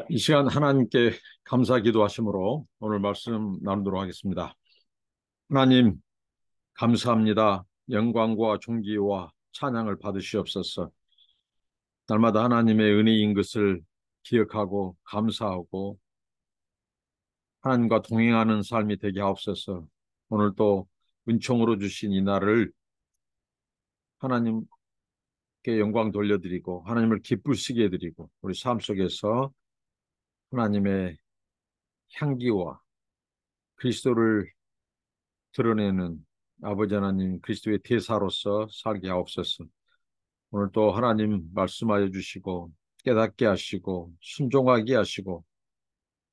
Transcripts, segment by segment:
이 시간 하나님께 감사 기도하심으로 오늘 말씀 나누도록 하겠습니다. 하나님, 감사합니다. 영광과 존귀와 찬양을 받으시옵소서. 날마다 하나님의 은혜인 것을 기억하고 감사하고 하나님과 동행하는 삶이 되게 하옵소서. 오늘 또 은총으로 주신 이 날을 하나님께 영광 돌려드리고 하나님을 기쁘시게 해드리고 우리 삶 속에서 하나님의 향기와 그리스도를 드러내는 아버지 하나님 그리스도의 대사로서 살게 하옵소서. 오늘 또 하나님 말씀하여 주시고 깨닫게 하시고 순종하게 하시고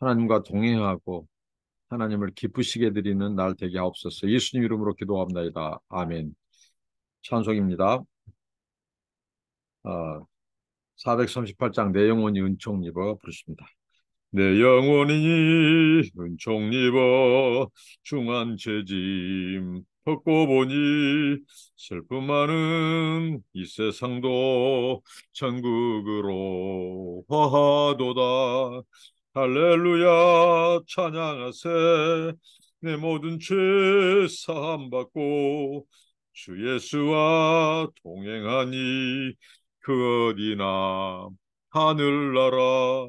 하나님과 동행하고 하나님을 기쁘시게 드리는 날 되게 하옵소서. 예수님 이름으로 기도합니다. 아멘. 찬송입니다. 438장 내 영혼이 은총 입어 부르십니다. 내 영혼이 은총 입어 중한 죄짐 벗고 보니 슬픔 많은 이 세상도 천국으로 화하도다. 할렐루야 찬양하세. 내 모든 죄 사함 받고 주 예수와 동행하니 그 어디나 하늘나라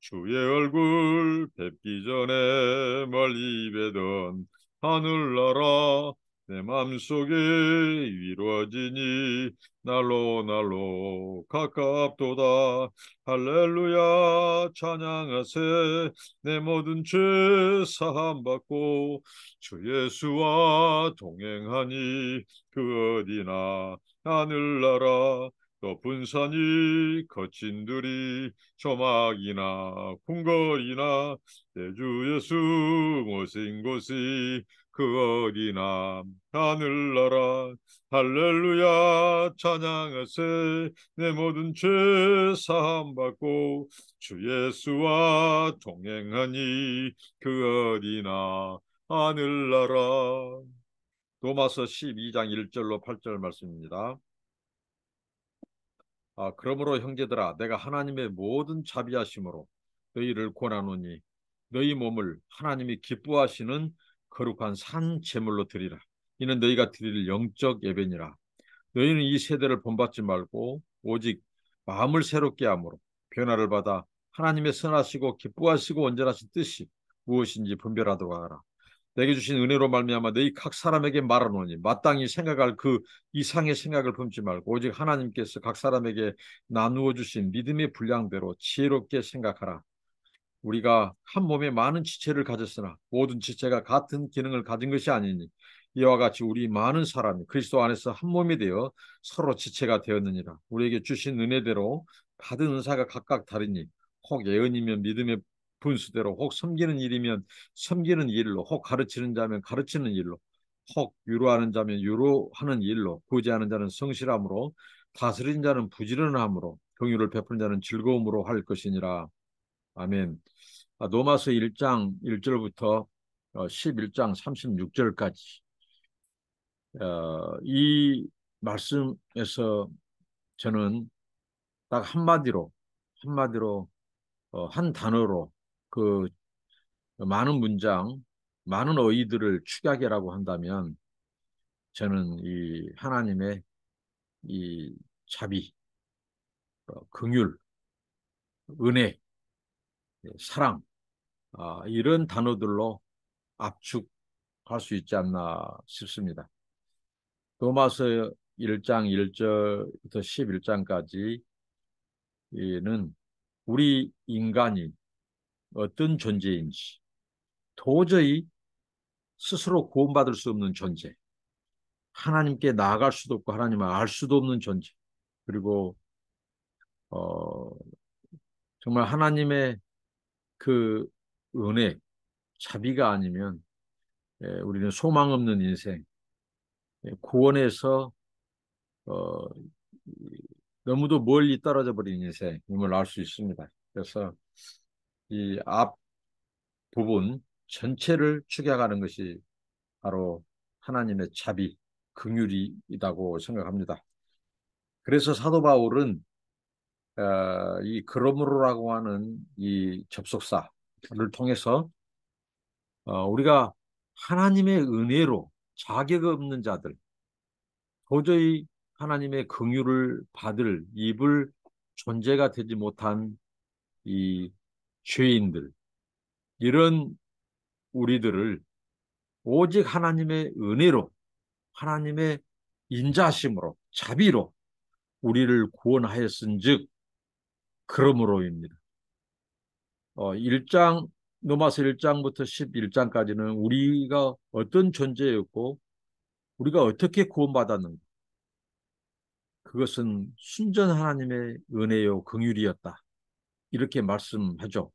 주의 얼굴 뵙기 전에 멀리 뵈던 하늘나라 내 맘속에 이루어지니 날로 날로 가깝도다. 할렐루야 찬양하세. 내 모든 죄 사함 받고 주 예수와 동행하니 그 어디나 하늘나라 높은 산이 거친 들이 조막이나 궁궐이나 내 주 예수 모신 곳이 그 어디나 하늘나라. 할렐루야 찬양하세. 내 모든 죄 사함 받고 주 예수와 동행하니 그 어디나 하늘나라. 로마서 12장 1절로 8절 말씀입니다. 그러므로 형제들아 내가 하나님의 모든 자비하심으로 너희를 권하노니 너희 몸을 하나님이 기뻐하시는 거룩한 산 제물로 드리라. 이는 너희가 드릴 영적 예배니라. 너희는 이 세대를 본받지 말고 오직 마음을 새롭게 함으로 변화를 받아 하나님의 선하시고 기뻐하시고 온전하신 뜻이 무엇인지 분별하도록 하라. 내게 주신 은혜로 말미암아 너희 각 사람에게 말하노니 마땅히 생각할 그 이상의 생각을 품지 말고 오직 하나님께서 각 사람에게 나누어 주신 믿음의 분량대로 지혜롭게 생각하라. 우리가 한 몸에 많은 지체를 가졌으나 모든 지체가 같은 기능을 가진 것이 아니니 이와 같이 우리 많은 사람이 그리스도 안에서 한 몸이 되어 서로 지체가 되었느니라. 우리에게 주신 은혜대로 받은 은사가 각각 다르니 혹 예언이면 믿음의 분수대로, 혹 섬기는 일이면 섬기는 일로, 혹 가르치는 자면 가르치는 일로, 혹 위로하는 자면 위로하는 일로, 구제하는 자는 성실함으로, 다스리는 자는 부지런함으로, 긍휼을 베푸는 자는 즐거움으로 할 것이니라. 아멘. 로마서 1장 1절부터 11장 36절까지 이 말씀에서 저는 딱 한마디로 한 단어로 그 많은 문장, 많은 어휘들을 축약이라고 한다면 저는 이 하나님의 이 자비, 긍휼, 은혜, 사랑 이런 단어들로 압축할 수 있지 않나 싶습니다. 로마서 1장 1절부터 11장까지는 우리 인간이 어떤 존재인지 도저히 스스로 구원받을 수 없는 존재, 하나님께 나아갈 수도 없고 하나님을 알 수도 없는 존재, 그리고 어, 정말 하나님의 그 은혜, 자비가 아니면 우리는 소망 없는 인생, 구원에서 어, 너무도 멀리 떨어져 버린 인생임을 알 수 있습니다. 그래서 이 앞 부분 전체를 축약하는 것이 바로 하나님의 자비, 긍휼이라고 생각합니다. 그래서 사도 바울은 이 그러므로라고 하는 이 접속사를 통해서 우리가 하나님의 은혜로 자격 없는 자들, 도저히 하나님의 긍휼을 받을 입을 존재가 되지 못한 이 죄인들, 이런 우리들을 오직 하나님의 은혜로, 하나님의 인자심으로, 자비로 우리를 구원하였은즉 그러므로입니다. 1장 로마서 1장부터 11장까지는 우리가 어떤 존재였고 우리가 어떻게 구원받았는가, 그것은 순전 하나님의 은혜요 긍휼이었다, 이렇게 말씀하죠.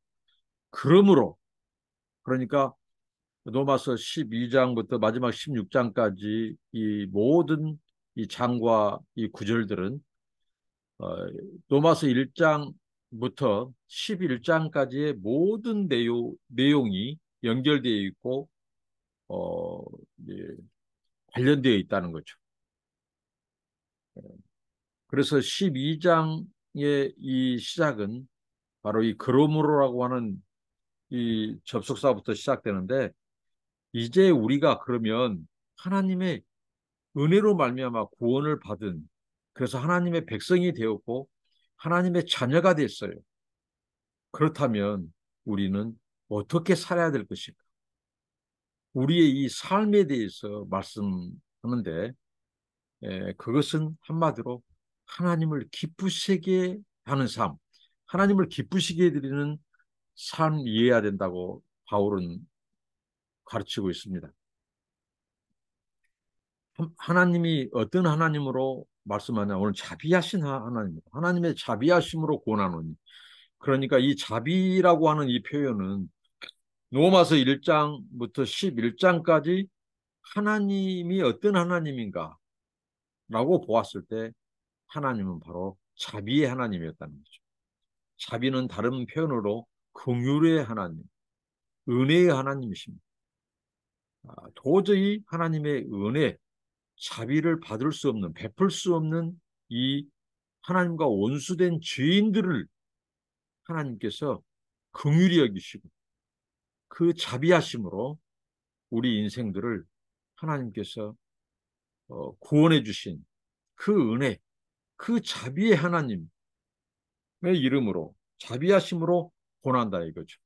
그러므로, 그러니까 로마서 12장부터 마지막 16장까지 이 모든 이 장과 이 구절들은 어, 로마서 1장부터 11장까지의 모든 내용이 연결되어 있고 어, 예, 관련되어 있다는 거죠. 그래서 12장의 이 시작은 바로 이 그러므로라고 하는 이 접속사부터 시작되는데, 이제 우리가 그러면 하나님의 은혜로 말미암아 구원을 받은, 그래서 하나님의 백성이 되었고 하나님의 자녀가 됐어요. 그렇다면 우리는 어떻게 살아야 될 것인가? 우리의 이 삶에 대해서 말씀하는데, 그것은 한마디로 하나님을 기쁘시게 하는 삶, 하나님을 기쁘시게 해드리는 삶 이해해야 된다고 바울은 가르치고 있습니다. 하나님이 어떤 하나님으로 말씀하냐? 오늘 자비하신 하나님입니다. 하나님의 자비하심으로 구원하노니. 그러니까 이 자비라고 하는 이 표현은 로마서 1장부터 11장까지 하나님이 어떤 하나님인가 라고 보았을 때 하나님은 바로 자비의 하나님이었다는 거죠. 자비는 다른 표현으로 긍휼의 하나님, 은혜의 하나님이십니다. 도저히 하나님의 은혜, 자비를 받을 수 없는, 베풀 수 없는 이 하나님과 원수된 죄인들을 하나님께서 긍휼히 여기시고 그 자비하심으로 우리 인생들을 하나님께서 구원해 주신 그 은혜, 그 자비의 하나님의 이름으로, 자비하심으로 고난다 이거죠.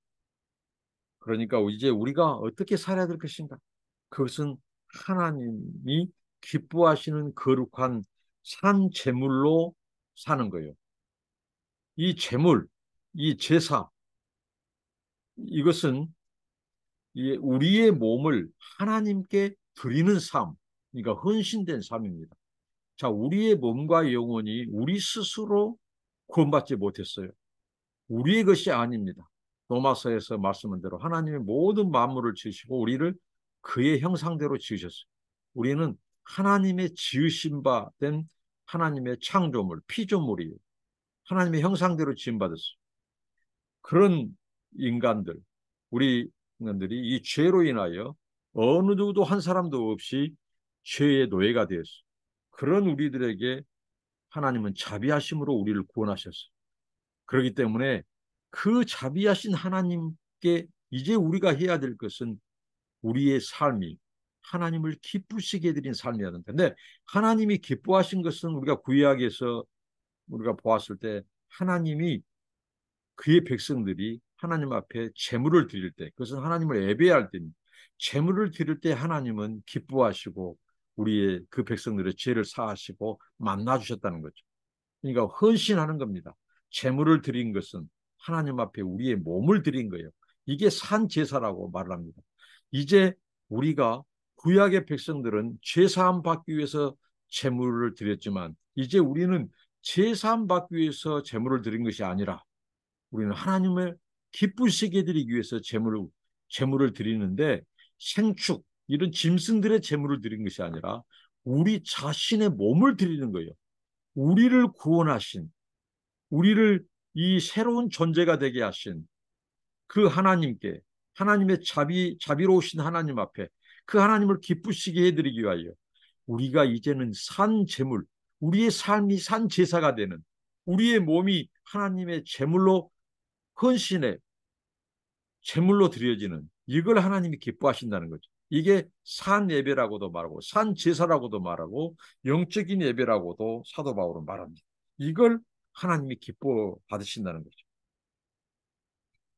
그러니까 이제 우리가 어떻게 살아야 될 것인가? 그것은 하나님이 기뻐하시는 거룩한 산 제물로 사는 거예요. 이 제물, 이 제사, 이것은 우리의 몸을 하나님께 드리는 삶, 그러니까 헌신된 삶입니다. 자, 우리의 몸과 영혼이 우리 스스로 구원받지 못했어요. 우리의 것이 아닙니다. 로마서에서 말씀한 대로 하나님의 모든 만물을 지으시고 우리를 그의 형상대로 지으셨어요. 우리는 하나님의 지으신 바 된 하나님의 창조물, 피조물이에요. 하나님의 형상대로 지음받았어요. 그런 인간들, 우리 인간들이 이 죄로 인하여 어느 누구도 한 사람도 없이 죄의 노예가 되었어요. 그런 우리들에게 하나님은 자비하심으로 우리를 구원하셨어요. 그렇기 때문에 그 자비하신 하나님께 이제 우리가 해야 될 것은 우리의 삶이 하나님을 기쁘시게 해드린 삶이어야 된다. 근데 하나님이 기뻐하신 것은 우리가 구약에서 우리가 보았을 때 하나님이 그의 백성들이 하나님 앞에 제물을 드릴 때, 그것은 하나님을 예배할 때니 제물을 드릴 때 하나님은 기뻐하시고 우리의 그 백성들의 죄를 사하시고 만나 주셨다는 거죠. 그러니까 헌신하는 겁니다. 제물을 드린 것은 하나님 앞에 우리의 몸을 드린 거예요. 이게 산 제사라고 말을 합니다. 이제 우리가 구약의 백성들은 제사함 받기 위해서 제물을 드렸지만 이제 우리는 제사함 받기 위해서 제물을 드린 것이 아니라 우리는 하나님을 기쁘시게 드리기 위해서 제물을 드리는데, 생축 이런 짐승들의 제물을 드린 것이 아니라 우리 자신의 몸을 드리는 거예요. 우리를 구원하신, 우리를 이 새로운 존재가 되게 하신 그 하나님께, 하나님의 자비로우신 하나님 앞에 그 하나님을 기쁘시게 해드리기 위하여 우리가 이제는 산 제물, 우리의 삶이 산 제사가 되는, 우리의 몸이 하나님의 제물로 헌신해 제물로 드려지는 이걸 하나님이 기뻐하신다는 거죠. 이게 산 예배라고도 말하고 산 제사라고도 말하고 영적인 예배라고도 사도 바울은 말합니다. 이걸 하나님이 기뻐 받으신다는 거죠.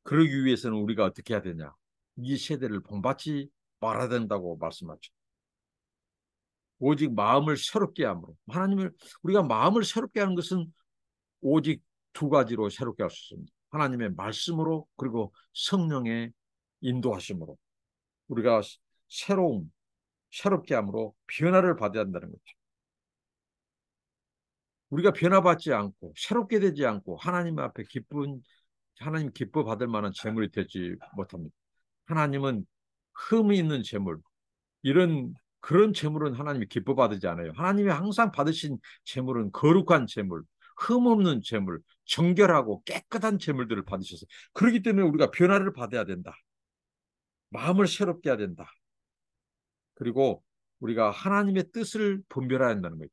그러기 위해서는 우리가 어떻게 해야 되냐? 이 세대를 본받지 말아야 된다고 말씀하죠. 오직 마음을 새롭게 함으로 하나님을 우리가 마음을 새롭게 하는 것은 오직 두 가지로 새롭게 할 수 있습니다. 하나님의 말씀으로 그리고 성령의 인도하심으로 우리가 새롭게 함으로 변화를 받아야 한다는 거죠. 우리가 변화받지 않고 새롭게 되지 않고 하나님 기뻐 받을 만한 재물이 되지 못합니다. 하나님은 흠이 있는 재물, 그런 재물은 하나님이 기뻐 받지 않아요. 하나님이 항상 받으신 재물은 거룩한 재물, 흠 없는 재물, 정결하고 깨끗한 재물들을 받으셔서 그렇기 때문에 우리가 변화를 받아야 된다. 마음을 새롭게 해야 된다. 그리고 우리가 하나님의 뜻을 분별해야 한다는 거죠.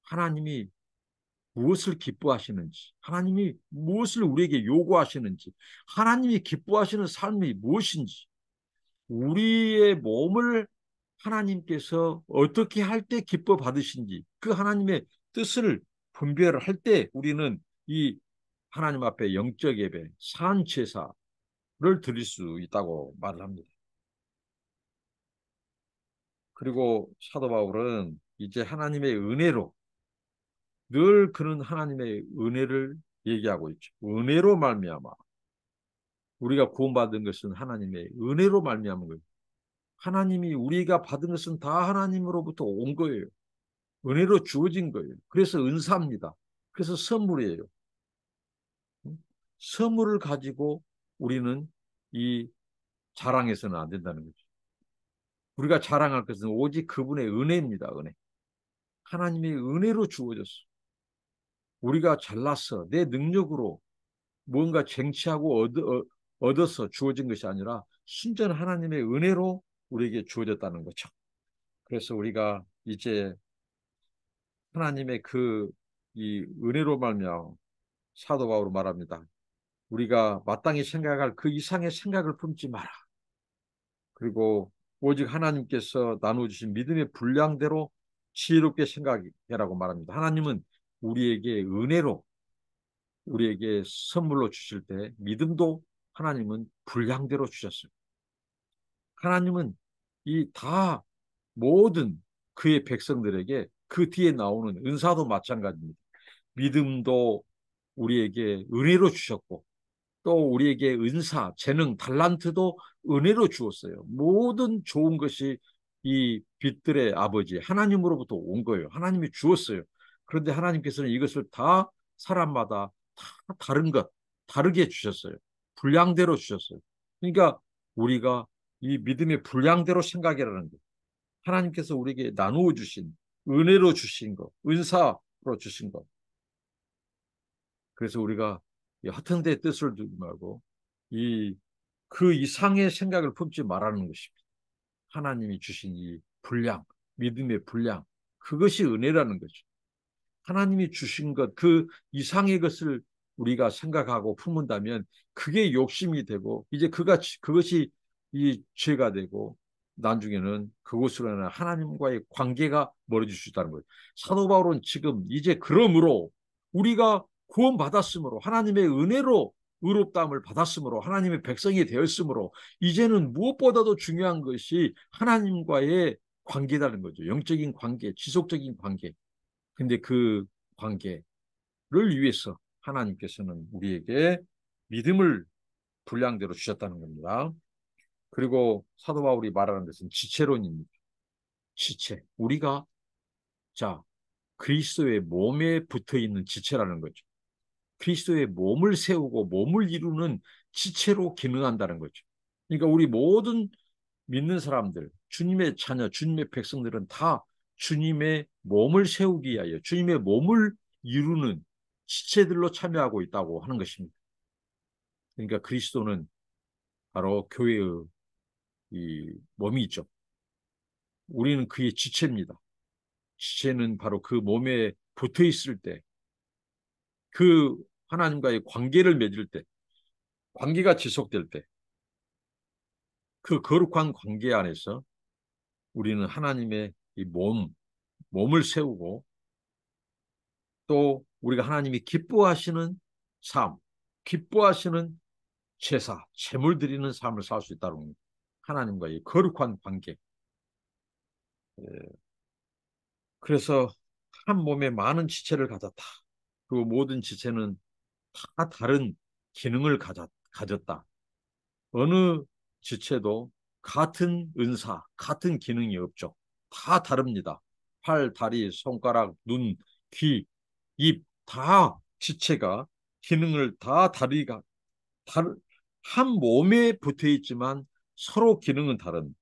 하나님이 무엇을 기뻐하시는지, 하나님이 무엇을 우리에게 요구하시는지, 하나님이 기뻐하시는 삶이 무엇인지, 우리의 몸을 하나님께서 어떻게 할 때 기뻐 받으신지, 그 하나님의 뜻을 분별할 때 우리는 이 하나님 앞에 영적 예배, 산제사를 드릴 수 있다고 말을 합니다. 그리고 사도 바울은 이제 하나님의 은혜로 늘 그런 하나님의 은혜를 얘기하고 있죠. 은혜로 말미암아 우리가 구원받은 것은 하나님의 은혜로 말미암은 거예요. 하나님이 우리가 받은 것은 다 하나님으로부터 온 거예요. 은혜로 주어진 거예요. 그래서 은사입니다. 그래서 선물이에요. 선물을 가지고 우리는 이 자랑해서는 안 된다는 거죠. 우리가 자랑할 것은 오직 그분의 은혜입니다. 은혜. 하나님의 은혜로 주어졌어. 우리가 잘났어. 내 능력으로 뭔가 쟁취하고 얻어서 주어진 것이 아니라 순전 하나님의 은혜로 우리에게 주어졌다는 거죠. 그래서 우리가 이제 하나님의 이 은혜로 말미암아 사도 바울은 말합니다. 우리가 마땅히 생각할 그 이상의 생각을 품지 마라. 그리고 오직 하나님께서 나눠주신 믿음의 분량대로 지혜롭게 생각해라고 말합니다. 하나님은 우리에게 은혜로 우리에게 선물로 주실 때 믿음도 하나님은 분량대로 주셨어요. 하나님은 이 다 모든 그의 백성들에게 그 뒤에 나오는 은사도 마찬가지입니다. 믿음도 우리에게 은혜로 주셨고 또 우리에게 은사, 재능, 달란트도 은혜로 주었어요. 모든 좋은 것이 이 빛들의 아버지 하나님으로부터 온 거예요. 하나님이 주었어요. 그런데 하나님께서는 이것을 다 사람마다 다 다른 것, 다르게 주셨어요. 분량대로 주셨어요. 그러니까 우리가 이 믿음의 분량대로 생각이라는 거. 하나님께서 우리에게 나누어 주신 은혜로 주신 것, 은사로 주신 것. 그래서 우리가 이 허튼 데 뜻을 두지 말고 이 그 이상의 생각을 품지 말라는 것입니다. 하나님이 주신 이 분량, 믿음의 분량, 그것이 은혜라는 거죠. 하나님이 주신 것, 그 이상의 것을 우리가 생각하고 품은다면 그게 욕심이 되고 이제 그것이 이 죄가 되고 나중에는 그것으로 인해 하나님과의 관계가 멀어질 수 있다는 거예요. 사도 바울은 지금 이제 그러므로 우리가 구원받았으므로 하나님의 은혜로 의롭다함을 받았으므로 하나님의 백성이 되었으므로 이제는 무엇보다도 중요한 것이 하나님과의 관계라는 거죠. 영적인 관계, 지속적인 관계. 근데 그 관계를 위해서 하나님께서는 우리에게 믿음을 분량대로 주셨다는 겁니다. 그리고 사도 바울이 말하는 것은 지체론입니다. 지체. 우리가 자 그리스도의 몸에 붙어 있는 지체라는 거죠. 그리스도의 몸을 세우고 몸을 이루는 지체로 기능한다는 거죠. 그러니까 우리 모든 믿는 사람들, 주님의 자녀, 주님의 백성들은 다 주님의 몸을 세우기 위하여 주님의 몸을 이루는 지체들로 참여하고 있다고 하는 것입니다. 그러니까 그리스도는 바로 교회의 이 몸이 있죠. 우리는 그의 지체입니다. 지체는 바로 그 몸에 붙어 있을 때 그 하나님과의 관계를 맺을 때, 관계가 지속될 때, 그 거룩한 관계 안에서 우리는 하나님의 이 몸을 세우고 또 우리가 하나님이 기뻐하시는 삶, 기뻐하시는 제사, 제물 드리는 삶을 살 수 있다는 겁니다. 하나님과의 거룩한 관계. 그래서 한 몸에 많은 지체를 가졌다. 그 모든 지체는 다 다른 기능을 가졌다. 어느 지체도 같은 은사, 같은 기능이 없죠. 다 다릅니다. 팔, 다리, 손가락, 눈, 귀, 입, 다 지체가 기능을 다 한 몸에 붙어 있지만 서로 기능은 다른.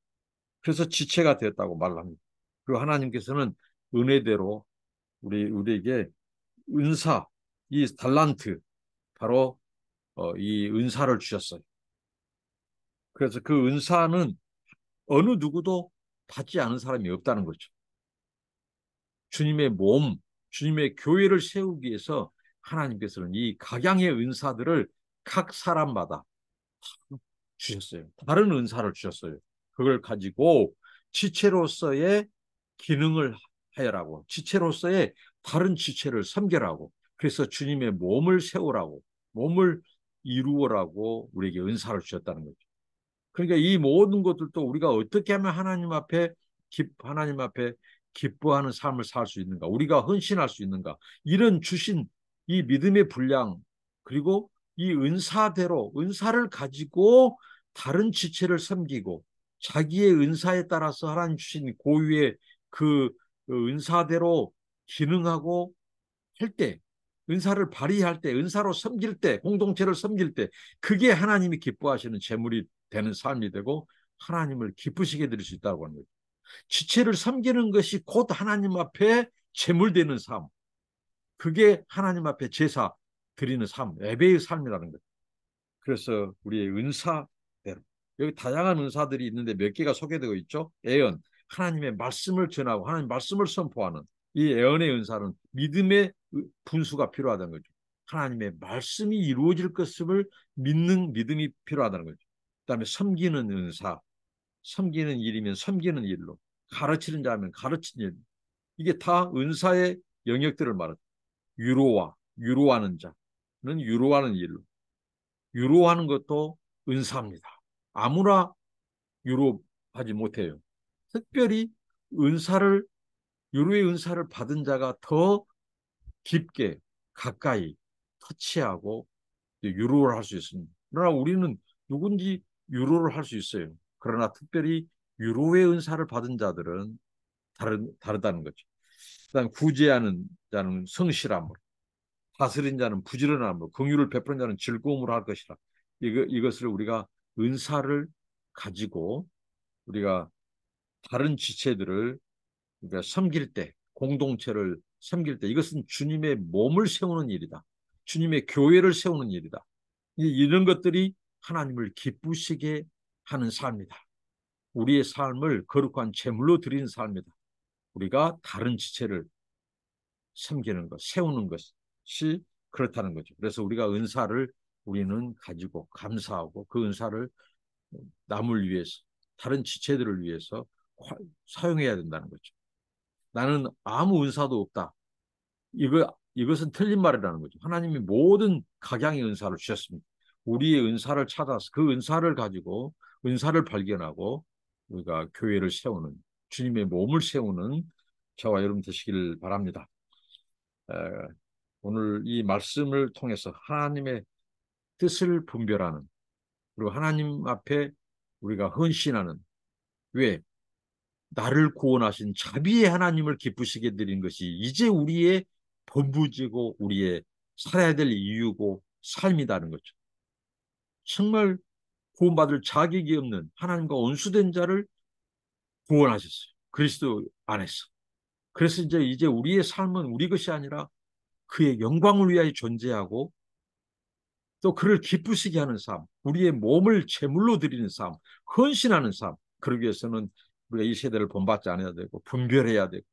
그래서 지체가 되었다고 말을 합니다. 그리고 하나님께서는 은혜대로 우리에게 은사, 이 달란트, 바로 이 은사를 주셨어요. 그래서 그 은사는 어느 누구도 받지 않은 사람이 없다는 거죠. 주님의 주님의 교회를 세우기 위해서 하나님께서는 이 각양의 은사들을 각 사람마다 주셨어요. 다른 은사를 주셨어요. 그걸 가지고 지체로서의 기능을 하여라고, 지체로서의 다른 지체를 섬겨라고, 그래서 주님의 몸을 세우라고, 몸을 이루어라고 우리에게 은사를 주셨다는 거죠. 그러니까 이 모든 것들도 우리가 어떻게 하면 하나님 앞에 기뻐하는 삶을 살 수 있는가, 우리가 헌신할 수 있는가, 이런 주신 이 믿음의 분량, 그리고 이 은사대로 은사를 가지고 다른 지체를 섬기고 자기의 은사에 따라서 하나님 주신 고유의 그 은사대로 기능하고 할 때, 은사를 발휘할 때, 은사로 섬길 때, 공동체를 섬길 때, 그게 하나님이 기뻐하시는 제물이 되는 삶이 되고 하나님을 기쁘시게 드릴 수 있다고 하는 거죠. 지체를 섬기는 것이 곧 하나님 앞에 제물 되는 삶. 그게 하나님 앞에 제사 드리는 삶, 예배의 삶이라는 거죠. 그래서 우리의 은사대로, 여기 다양한 은사들이 있는데 몇 개가 소개되고 있죠. 예언, 하나님의 말씀을 전하고 하나님 말씀을 선포하는 이 예언의 은사는 믿음의 분수가 필요하다는 거죠. 하나님의 말씀이 이루어질 것을 믿는 믿음이 필요하다는 거죠. 그다음에 섬기는 은사, 섬기는 일이면 섬기는 일로, 가르치는 자면 가르치는 일, 이게 다 은사의 영역들을 말하죠. 유로하는 자는 유로하는 일로, 유로하는 것도 은사입니다. 아무나 유로하지 못해요. 특별히 은사를 유로의 은사를 받은 자가 더 깊게 가까이 터치하고 유로를 할 수 있습니다. 그러나 우리는 누군지 유로를 할 수 있어요. 그러나 특별히 유로의 은사를 받은 자들은 다르다는 거죠. 그다음 구제하는 자는 성실함으로, 다스린 자는 부지런함으로, 긍휼을 베푸는 자는 즐거움으로 할 것이라. 이것을 우리가 은사를 가지고 우리가 다른 지체들을 우리가 섬길 때, 공동체를 섬길 때, 이것은 주님의 몸을 세우는 일이다. 주님의 교회를 세우는 일이다. 이런 것들이 하나님을 기쁘시게 하는 삶이다. 우리의 삶을 거룩한 제물로 드리는 삶이다. 우리가 다른 지체를 섬기는 것, 세우는 것이 그렇다는 거죠. 그래서 우리가 은사를 우리는 가지고 감사하고 그 은사를 남을 위해서, 다른 지체들을 위해서 사용해야 된다는 거죠. 나는 아무 은사도 없다. 이것은 틀린 말이라는 거죠. 하나님이 모든 각양의 은사를 주셨습니다. 우리의 은사를 찾아서 그 은사를 가지고 은사를 발견하고 우리가 교회를 세우는, 주님의 몸을 세우는 저와 여러분 되시길 바랍니다. 에, 오늘 이 말씀을 통해서 하나님의 뜻을 분별하는, 그리고 하나님 앞에 우리가 헌신하는, 왜? 나를 구원하신 자비의 하나님을 기쁘시게 드린 것이 이제 우리의 본부지고 우리의 살아야 될 이유고 삶이다는 거죠. 정말 구원받을 자격이 없는 하나님과 원수된 자를 구원하셨어요. 그리스도 안에서. 그래서 이제 우리의 삶은 우리 것이 아니라 그의 영광을 위하여 존재하고 또 그를 기쁘시게 하는 삶, 우리의 몸을 제물로 드리는 삶, 헌신하는 삶. 그러기 위해서는 우리가 이 세대를 본받지 않아야 되고 분별해야 되고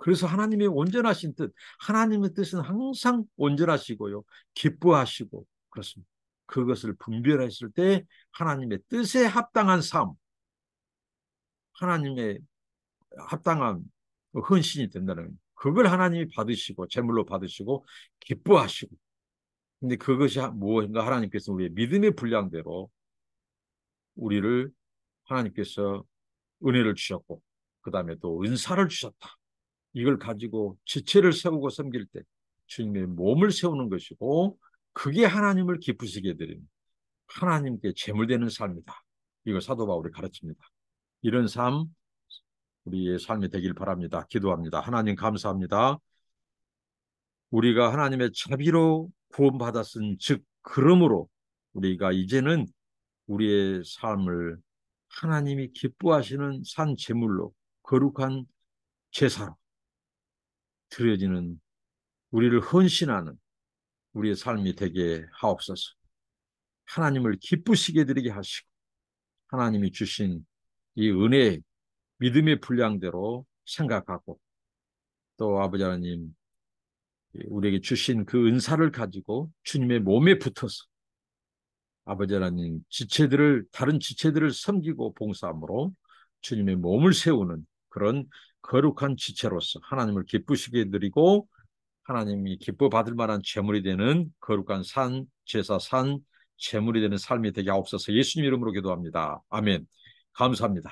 그래서 하나님의 온전하신 뜻, 하나님의 뜻은 항상 온전하시고요, 기뻐하시고 그렇습니다. 그것을 분별했을 때 하나님의 뜻에 합당한 삶, 하나님의 합당한 헌신이 된다는 거예요. 그걸 하나님이 받으시고 제물로 받으시고 기뻐하시고. 근데 그것이 무엇인가? 하나님께서 우리의 믿음의 분량대로 우리를 하나님께서 은혜를 주셨고 그 다음에 또 은사를 주셨다. 이걸 가지고 지체를 세우고 섬길 때 주님의 몸을 세우는 것이고 그게 하나님을 기쁘시게 드리는 하나님께 제물되는 삶이다. 이걸 사도 바울이 가르칩니다. 이런 삶 우리의 삶이 되길 바랍니다. 기도합니다. 하나님 감사합니다. 우리가 하나님의 자비로 구원받았은 즉 그러므로 우리가 이제는 우리의 삶을 하나님이 기뻐하시는 산 제물로 거룩한 제사로 드려지는 우리를 헌신하는 우리의 삶이 되게 하옵소서. 하나님을 기쁘시게 드리게 하시고 하나님이 주신 이 은혜 믿음의 분량대로 생각하고 또 아버지 하나님 우리에게 주신 그 은사를 가지고 주님의 몸에 붙어서 아버지 하나님 지체들을 다른 지체들을 섬기고 봉사함으로 주님의 몸을 세우는 그런 거룩한 지체로서 하나님을 기쁘시게 드리고 하나님이 기뻐 받을 만한 제물이 되는 거룩한 산 제사 산 제물이 되는 삶이 되게 하옵소서. 예수님 이름으로 기도합니다. 아멘. 감사합니다.